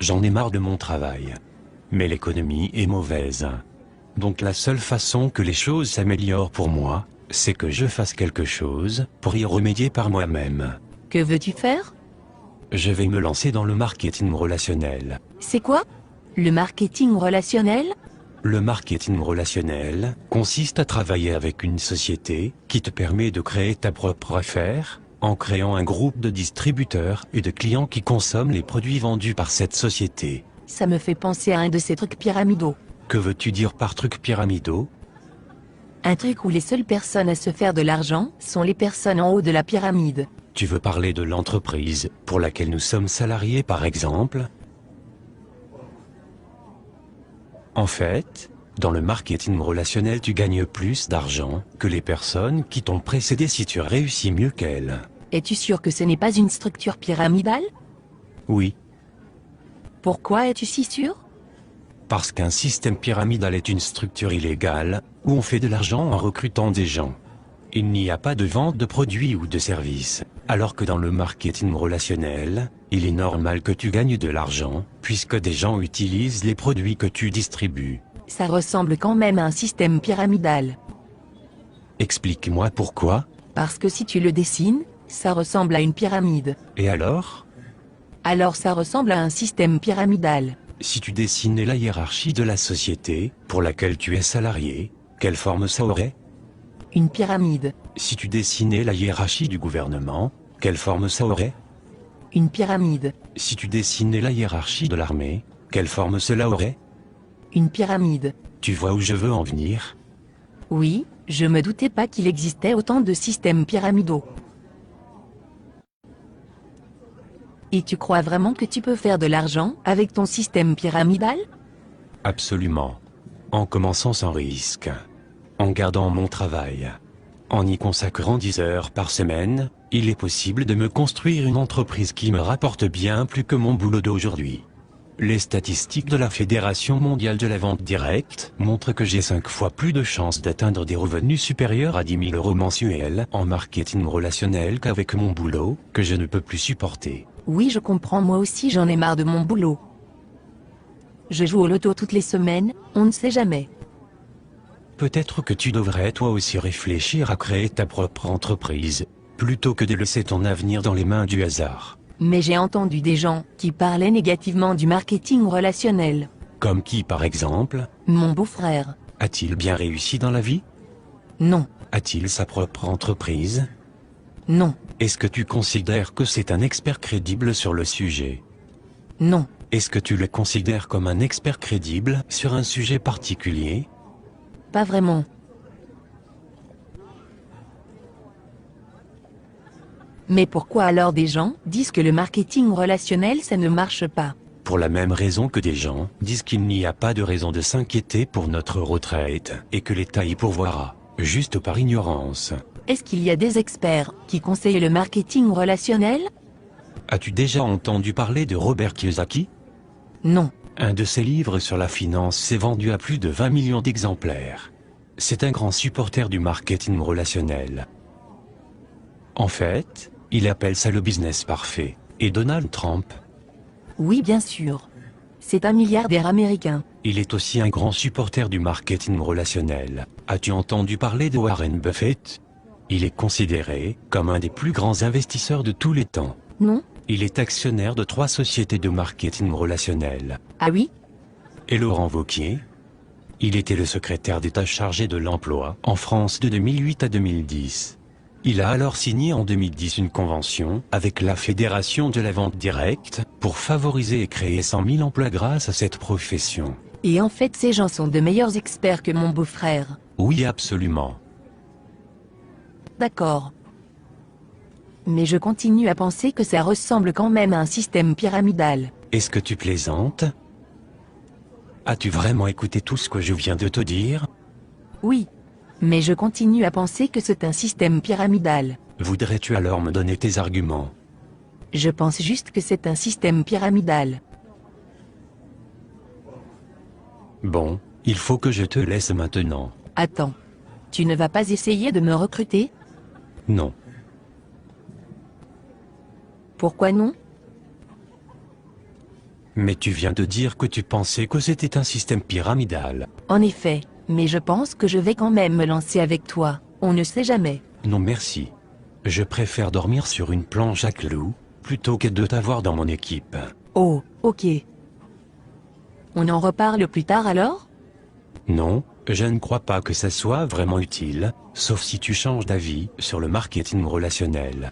J'en ai marre de mon travail. Mais l'économie est mauvaise. Donc la seule façon que les choses s'améliorent pour moi, c'est que je fasse quelque chose pour y remédier par moi-même. Que veux-tu faire? Je vais me lancer dans le marketing relationnel. C'est quoi? Le marketing relationnel? Le marketing relationnel consiste à travailler avec une société qui te permet de créer ta propre affaire, en créant un groupe de distributeurs et de clients qui consomment les produits vendus par cette société. Ça me fait penser à un de ces trucs pyramidaux. Que veux-tu dire par trucs pyramidaux? Un truc où les seules personnes à se faire de l'argent sont les personnes en haut de la pyramide. Tu veux parler de l'entreprise pour laquelle nous sommes salariés par exemple? En fait, dans le marketing relationnel tu gagnes plus d'argent que les personnes qui t'ont précédé si tu réussis mieux qu'elles. Es-tu sûr que ce n'est pas une structure pyramidale? Oui, Pourquoi es-tu si sûr? parce qu'un système pyramidal est une structure illégale où on fait de l'argent en recrutant des gens. Il n'y a pas de vente de produits ou de services, alors que dans le marketing relationnel, il est normal que tu gagnes de l'argent, puisque des gens utilisent les produits que tu distribues. Ça ressemble quand même à un système pyramidal. Explique-moi pourquoi, Parce que si tu le dessines, ça ressemble à une pyramide. et alors? Alors ça ressemble à un système pyramidal. Si tu dessinais la hiérarchie de la société, pour laquelle tu es salarié, quelle forme ça aurait? Une pyramide. Si tu dessinais la hiérarchie du gouvernement, quelle forme ça aurait? Une pyramide. Si tu dessinais la hiérarchie de l'armée, quelle forme cela aurait? Une pyramide. Tu vois où je veux en venir? Oui, je me doutais pas qu'il existait autant de systèmes pyramidaux. Et tu crois vraiment que tu peux faire de l'argent avec ton système pyramidal? Absolument. En commençant sans risque. En gardant mon travail. En y consacrant 10 heures par semaine, il est possible de me construire une entreprise qui me rapporte bien plus que mon boulot d'aujourd'hui. Les statistiques de la Fédération mondiale de la vente directe montrent que j'ai 5 fois plus de chances d'atteindre des revenus supérieurs à 10 000 € mensuels en marketing relationnel qu'avec mon boulot, que je ne peux plus supporter. Oui, je comprends, moi aussi j'en ai marre de mon boulot. Je joue au loto toutes les semaines, on ne sait jamais. Peut-être que tu devrais toi aussi réfléchir à créer ta propre entreprise, plutôt que de laisser ton avenir dans les mains du hasard. Mais j'ai entendu des gens qui parlaient négativement du marketing relationnel. Comme qui par exemple? Mon beau-frère. A-t-il bien réussi dans la vie? Non, A-t-il sa propre entreprise? non, Est-ce que tu considères que c'est un expert crédible sur le sujet? non, Est-ce que tu le considères comme un expert crédible sur un sujet particulier? pas vraiment. Mais pourquoi alors des gens disent que le marketing relationnel ça ne marche pas? Pour la même raison que des gens disent qu'il n'y a pas de raison de s'inquiéter pour notre retraite et que l'État y pourvoira, juste par ignorance. Est-ce qu'il y a des experts qui conseillent le marketing relationnel? As-tu déjà entendu parler de Robert Kiyosaki? Non. Un de ses livres sur la finance s'est vendu à plus de 20 millions d'exemplaires. C'est un grand supporter du marketing relationnel. En fait, il appelle ça le business parfait. Et Donald Trump? Oui, bien sûr. C'est un milliardaire américain. Il est aussi un grand supporter du marketing relationnel. As-tu entendu parler de Warren Buffett? Il est considéré comme un des plus grands investisseurs de tous les temps. Non? Il est actionnaire de 3 sociétés de marketing relationnel. Ah oui? Et Laurent Wauquiez? Il était le secrétaire d'État chargé de l'emploi en France de 2008 à 2010. Il a alors signé en 2010 une convention avec la Fédération de la vente directe pour favoriser et créer 100 000 emplois grâce à cette profession. Et en fait ces gens sont de meilleurs experts que mon beau-frère. Oui, absolument. D'accord. Mais je continue à penser que ça ressemble quand même à un système pyramidal. Est-ce que tu plaisantes? As-tu vraiment écouté tout ce que je viens de te dire? Oui. Mais je continue à penser que c'est un système pyramidal. Voudrais-tu alors me donner tes arguments? Je pense juste que c'est un système pyramidal. Bon, il faut que je te laisse maintenant. Attends. Tu ne vas pas essayer de me recruter? Non. Pourquoi non? Mais tu viens de dire que tu pensais que c'était un système pyramidal. En effet, mais je pense que je vais quand même me lancer avec toi, on ne sait jamais. Non merci. Je préfère dormir sur une planche à clous, plutôt que de t'avoir dans mon équipe. Oh, ok. On en reparle plus tard alors? Non, je ne crois pas que ça soit vraiment utile, sauf si tu changes d'avis sur le marketing relationnel.